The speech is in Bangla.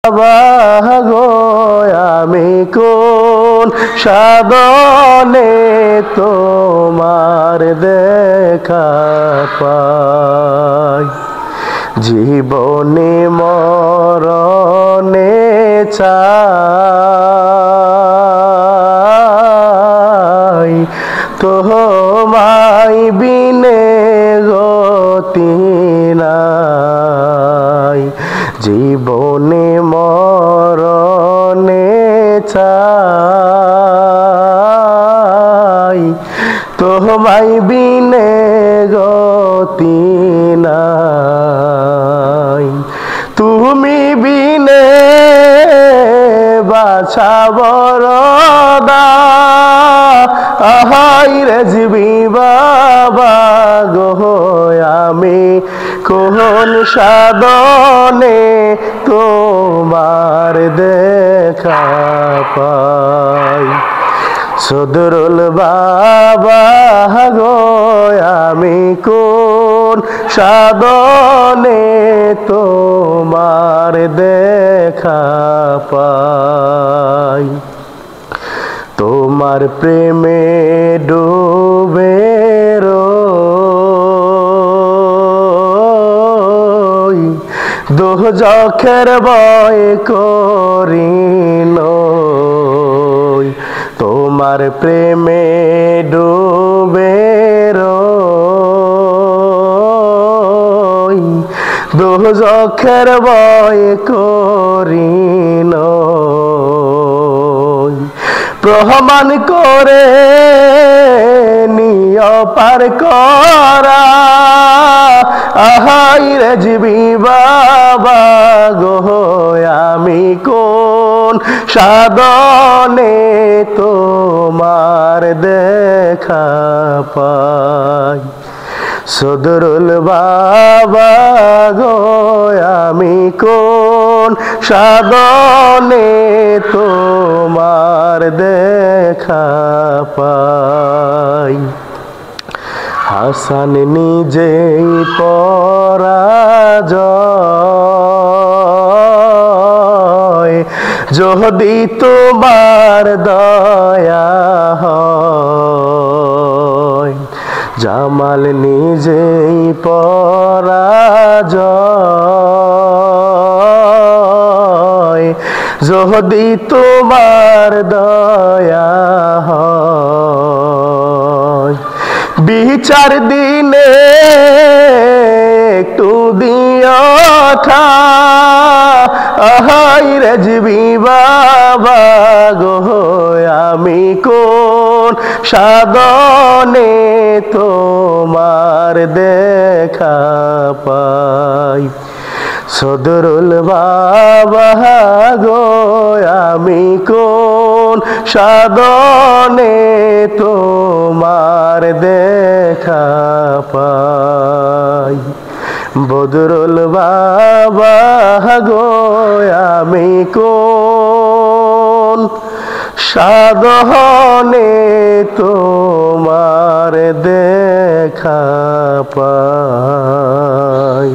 বাবা গো আমি কোন সাধনে তোমার দেখা পাই, জীবনে মরণে চাই তোমায় বিনে গতি নাই, জীবনে মরণে চাই তোমায় বিনে গতি নাই, তুমি বিনে বাছা বরদা আহাই রে জীবি বাবা গো আমি কোন সাধনে তোমার দেখা পাই, সদরুল বাবা গো আমি কোন সাধনে তোমার দেখা পাই, তোমার প্রেমে ডুবে রই, দোজখের ভয় করি নই, তোমার প্রেমে ডুবে রই, দোজখের ভয় করি নই, প্রমাণ করে নিয় পার করা আহাই রে জীবি বাবা গো আমি কোন সাধনে তোমার দেখা পাই, সদরুল বাবা গো আমি কোন সাধনে তোমার দেখা পাই, হাসান নিজেই পরাজয় যদি তোমার দয়া হয়, জামাল নিজেই পরাজয় যদি তোমার দয়া হয়, বিচার দিনে একটু দিও আহাই রে জীবি বাবা গো আমি কোন সাধনে তোমার দেখা পাই, সদরুল বাবা গো আমি কোন সাধনে তোমার দেখা পাই, বদরুল বাবা গো আমি কোন সাধনে তোমার দেখা পাই।